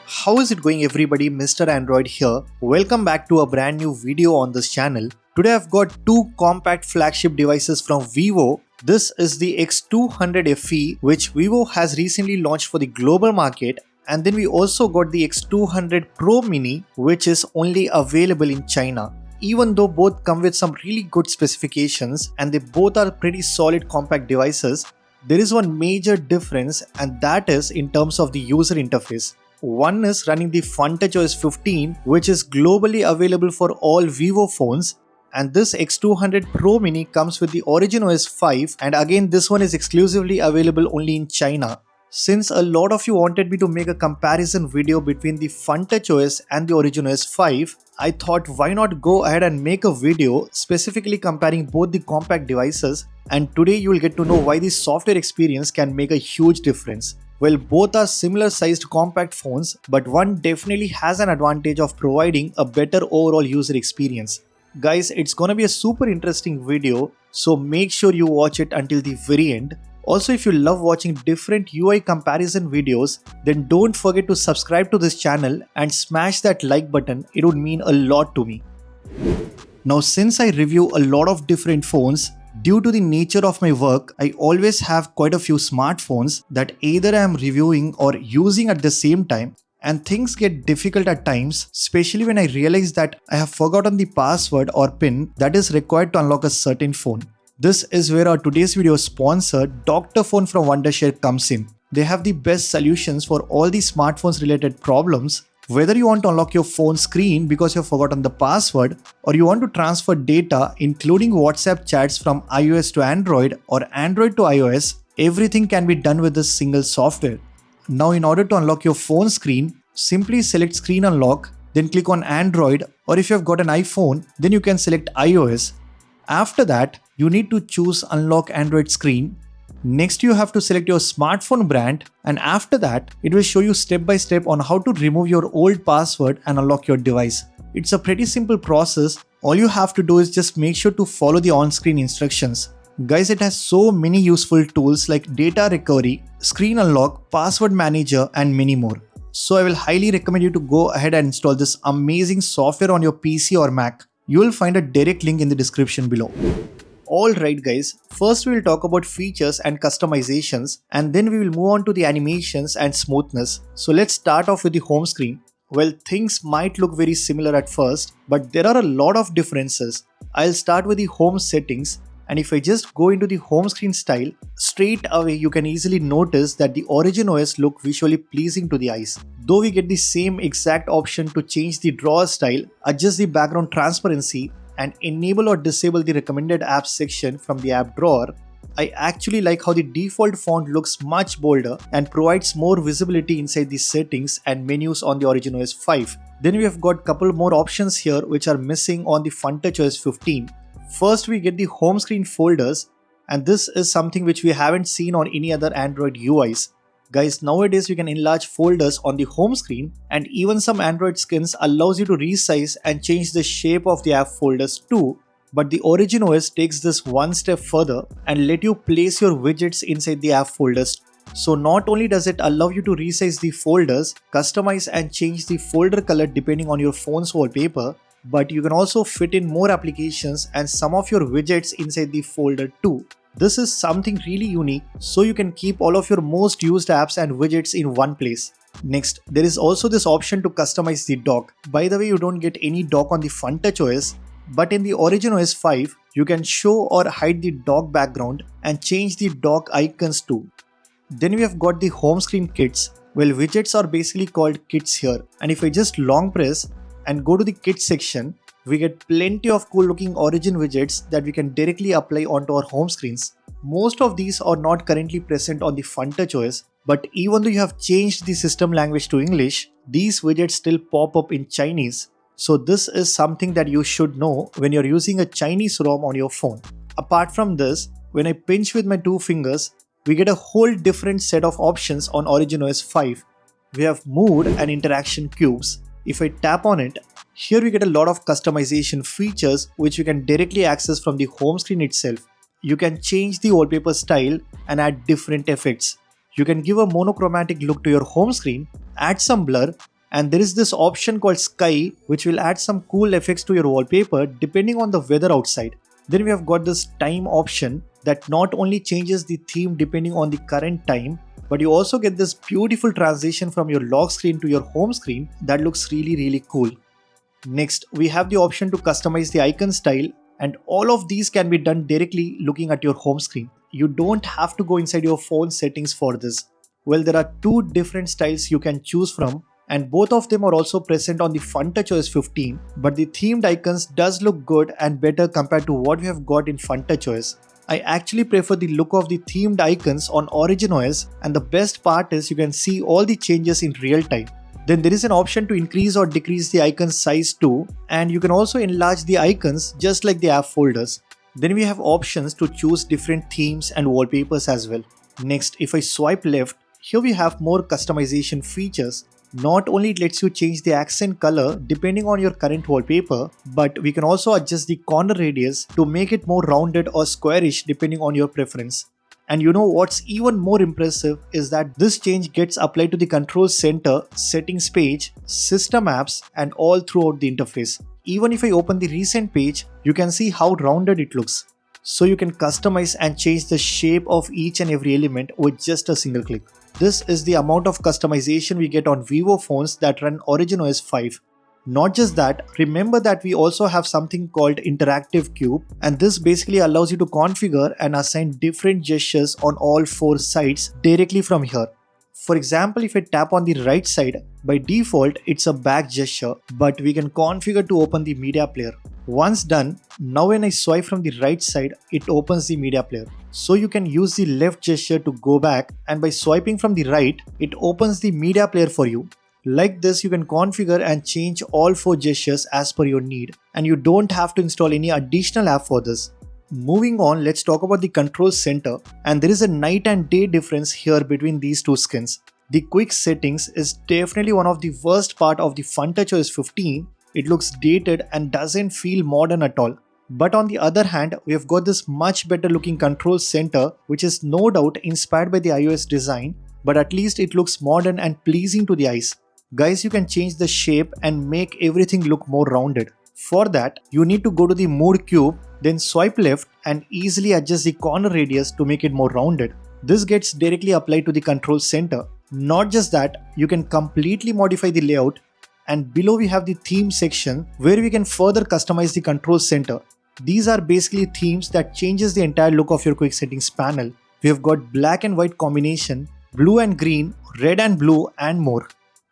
How is it going everybody, Mr. Android here. Welcome back to a brand new video on this channel. Today I've got two compact flagship devices from Vivo. This is the X200 FE which Vivo has recently launched for the global market, and then we also got the X200 Pro Mini which is only available in China. Even though both come with some really good specifications and they both are pretty solid compact devices, there is one major difference, and that is in terms of the user interface. One is running the FunTouch OS 15 which is globally available for all Vivo phones, and this X200 Pro Mini comes with the Origin OS 5, and again this one is exclusively available only in China. Since a lot of you wanted me to make a comparison video between the FunTouch OS and the Origin OS 5, I thought why not go ahead and make a video specifically comparing both the compact devices, and today you will get to know why the software experience can make a huge difference. Well, both are similar sized compact phones, but one definitely has an advantage of providing a better overall user experience. Guys, it's gonna be a super interesting video, so make sure you watch it until the very end. Also, if you love watching different UI comparison videos, then don't forget to subscribe to this channel and smash that like button. It would mean a lot to me. Now, since I review a lot of different phones, due to the nature of my work, I always have quite a few smartphones that either I am reviewing or using at the same time, and things get difficult at times, especially when I realize that I have forgotten the password or PIN that is required to unlock a certain phone. This is where our today's video sponsor, Dr. Phone from Wondershare, comes in. They have the best solutions for all the smartphones related problems. Whether you want to unlock your phone screen because you have forgotten the password, or you want to transfer data including WhatsApp chats from iOS to Android or Android to iOS, everything can be done with this single software. Now, in order to unlock your phone screen, simply select Screen Unlock, then click on Android, or if you have got an iPhone, then you can select iOS. After that, you need to choose Unlock Android Screen. Next, you have to select your smartphone brand, and after that, it will show you step by step on how to remove your old password and unlock your device. It's a pretty simple process. All you have to do is just make sure to follow the on-screen instructions. Guys, it has so many useful tools like data recovery, screen unlock, password manager, and many more. So I will highly recommend you to go ahead and install this amazing software on your PC or Mac. You will find a direct link in the description below. Alright guys, first we will talk about features and customizations, and then we will move on to the animations and smoothness. So let's start off with the home screen. Well, things might look very similar at first, but there are a lot of differences. I'll start with the home settings, and if I just go into the home screen style, straight away you can easily notice that the Origin OS look visually pleasing to the eyes. Though we get the same exact option to change the drawer style, adjust the background transparency, and enable or disable the recommended apps section from the app drawer, I actually like how the default font looks much bolder and provides more visibility inside the settings and menus on the Origin OS 5. Then we have got couple more options here which are missing on the FunTouch OS 15. First, we get the home screen folders, and this is something which we haven't seen on any other Android UIs. Guys, nowadays you can enlarge folders on the home screen, and even some Android skins allows you to resize and change the shape of the app folders too. But the Origin OS takes this one step further and let you place your widgets inside the app folders. So not only does it allow you to resize the folders, customize and change the folder color depending on your phone's wallpaper, but you can also fit in more applications and some of your widgets inside the folder too. This is something really unique, so you can keep all of your most used apps and widgets in one place. Next, there is also this option to customize the dock. By the way, you don't get any dock on the FunTouch OS, but in the Origin OS 5, you can show or hide the dock background and change the dock icons too. Then we have got the home screen kits. Well, widgets are basically called kits here, and if I just long press and go to the kit section, we get plenty of cool looking Origin widgets that we can directly apply onto our home screens. Most of these are not currently present on the FunTouch OS, but even though you have changed the system language to English, these widgets still pop up in Chinese. So this is something that you should know when you're using a Chinese ROM on your phone. Apart from this, when I pinch with my two fingers, we get a whole different set of options on Origin OS 5. We have mood and interaction cubes. If I tap on it, here we get a lot of customization features which you can directly access from the home screen itself. You can change the wallpaper style and add different effects. You can give a monochromatic look to your home screen, add some blur, and there is this option called Sky which will add some cool effects to your wallpaper depending on the weather outside. Then we have got this time option that not only changes the theme depending on the current time, but you also get this beautiful transition from your lock screen to your home screen that looks really cool. Next, we have the option to customize the icon style, and all of these can be done directly looking at your home screen. You don't have to go inside your phone settings for this. Well, there are two different styles you can choose from, and both of them are also present on the FunTouch OS 15, but the themed icons does look good and better compared to what we have got in FunTouch OS. I actually prefer the look of the themed icons on Origin OS, and the best part is you can see all the changes in real time. Then there is an option to increase or decrease the icon size too, and you can also enlarge the icons just like the app folders. Then we have options to choose different themes and wallpapers as well. Next, if I swipe left, here we have more customization features. Not only it lets you change the accent color depending on your current wallpaper, but we can also adjust the corner radius to make it more rounded or squarish depending on your preference. And you know what's even more impressive is that this change gets applied to the control center, settings page, system apps, and all throughout the interface. Even if I open the recent page, you can see how rounded it looks. So you can customize and change the shape of each and every element with just a single click. This is the amount of customization we get on Vivo phones that run Origin OS 5. Not just that, remember that we also have something called Interactive Cube, and this basically allows you to configure and assign different gestures on all four sides directly from here. For example, if I tap on the right side, by default it's a back gesture, but we can configure to open the media player. Once done, now when I swipe from the right side, it opens the media player. So you can use the left gesture to go back, and by swiping from the right, it opens the media player for you. Like this, you can configure and change all four gestures as per your need, and you don't have to install any additional app for this. Moving on, let's talk about the control center, and there is a night and day difference here between these two skins. The quick settings is definitely one of the worst part of the FunTouch OS 15. It looks dated and doesn't feel modern at all. But on the other hand, we have got this much better looking control center, which is no doubt inspired by the iOS design, but at least it looks modern and pleasing to the eyes. Guys, you can change the shape and make everything look more rounded. For that, you need to go to the Mood Cube, then swipe left and easily adjust the corner radius to make it more rounded. This gets directly applied to the control center. Not just that, you can completely modify the layout, and below we have the theme section where we can further customize the control center. These are basically themes that changes the entire look of your quick settings panel. We have got black and white combination, blue and green, red and blue, and more.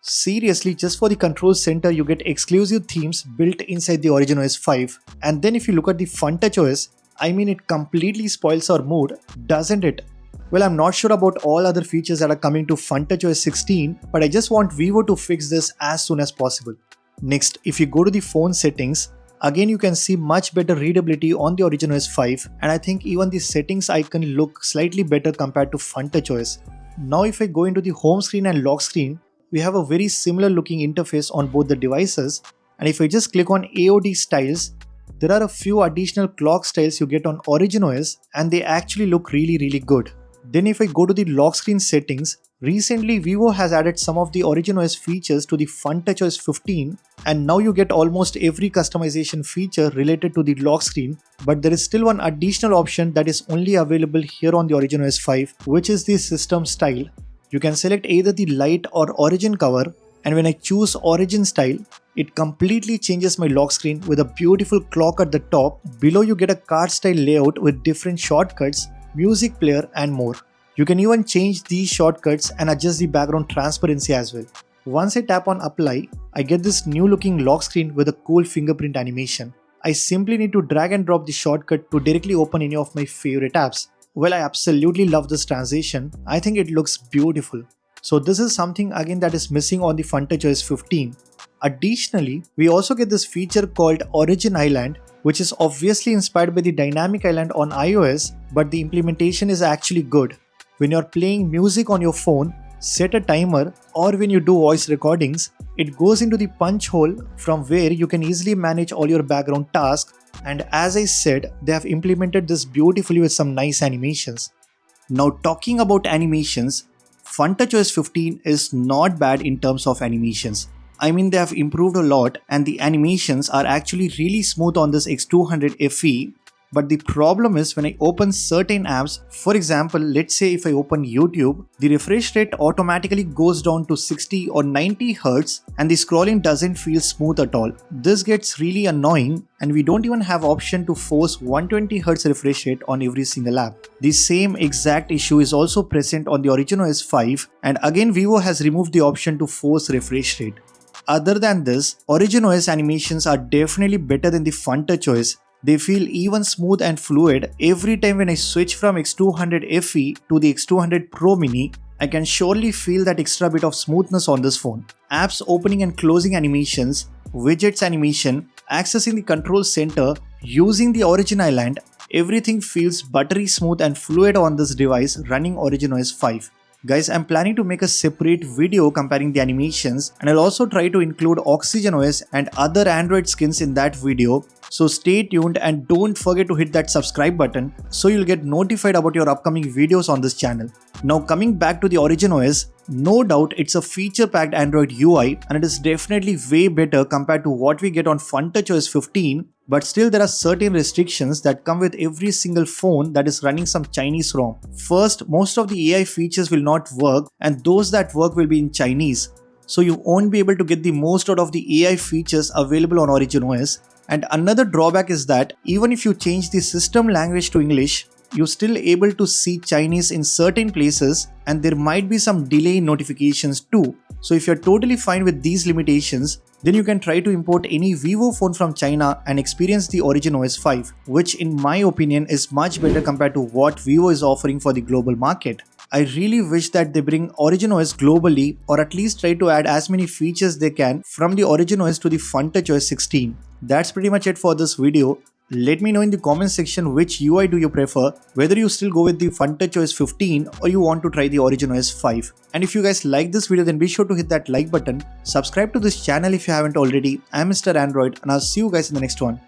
Seriously, just for the control center you get exclusive themes built inside the Origin OS 5, and then if you look at the FunTouch OS, I mean it completely spoils our mood, doesn't it? Well, I'm not sure about all other features that are coming to FunTouch OS 16, but I just want Vivo to fix this as soon as possible. Next, if you go to the phone settings, again you can see much better readability on the Origin OS 5, and I think even the settings icon look slightly better compared to FunTouch OS. Now if I go into the home screen and lock screen, we have a very similar looking interface on both the devices, and if I just click on AOD styles, there are a few additional clock styles you get on Origin OS, and they actually look really good. Then if I go to the lock screen settings, recently Vivo has added some of the Origin OS features to the FunTouch OS 15, and now you get almost every customization feature related to the lock screen, but there is still one additional option that is only available here on the Origin OS 5, which is the system style. You can select either the light or origin cover, and when I choose origin style, it completely changes my lock screen with a beautiful clock at the top. Below you get a card style layout with different shortcuts, music player, and more. You can even change these shortcuts and adjust the background transparency as well. Once I tap on apply, I get this new looking lock screen with a cool fingerprint animation. I simply need to drag and drop the shortcut to directly open any of my favorite apps. Well, I absolutely love this transition. I think it looks beautiful. So this is something again that is missing on the FunTouch OS 15. Additionally, we also get this feature called Origin Island, which is obviously inspired by the Dynamic Island on iOS, but the implementation is actually good. When you're playing music on your phone, set a timer, or when you do voice recordings, it goes into the punch hole from where you can easily manage all your background tasks, and as I said, they have implemented this beautifully with some nice animations. Now talking about animations, FunTouchOS 15 is not bad in terms of animations. I mean, they have improved a lot and the animations are actually really smooth on this X200 FE. But the problem is when I open certain apps, for example, let's say if I open YouTube, the refresh rate automatically goes down to 60 or 90 Hz and the scrolling doesn't feel smooth at all. This gets really annoying and we don't even have option to force 120 Hz refresh rate on every single app. The same exact issue is also present on the OriginOS 5 and again Vivo has removed the option to force refresh rate. Other than this, OriginOS animations are definitely better than the FunTouchOS. They feel even smooth and fluid every time when I switch from X200 FE to the X200 Pro Mini. I can surely feel that extra bit of smoothness on this phone. Apps opening and closing animations, widgets animation, accessing the control center, using the Origin Island, everything feels buttery smooth and fluid on this device running OriginOS 5. Guys, I'm planning to make a separate video comparing the animations and I'll also try to include OxygenOS and other Android skins in that video. So stay tuned and don't forget to hit that subscribe button so you'll get notified about your upcoming videos on this channel. Now coming back to the OriginOS, no doubt it's a feature-packed Android UI and it is definitely way better compared to what we get on FunTouchOS 15. But still there are certain restrictions that come with every single phone that is running some Chinese ROM. First, most of the AI features will not work and those that work will be in Chinese. So you won't be able to get the most out of the AI features available on OriginOS. And another drawback is that even if you change the system language to English, you're still able to see Chinese in certain places and there might be some delay in notifications too. So if you're totally fine with these limitations, then you can try to import any Vivo phone from China and experience the OriginOS 5, which in my opinion is much better compared to what Vivo is offering for the global market. I really wish that they bring OriginOS globally or at least try to add as many features they can from the OriginOS to the FunTouchOS 16. That's pretty much it for this video. Let me know in the comment section which UI do you prefer, whether you still go with the FunTouchOS 15 or you want to try the OriginOS 5. And if you guys like this video, then be sure to hit that like button, subscribe to this channel if you haven't already. I'm Mr. Android and I'll see you guys in the next one.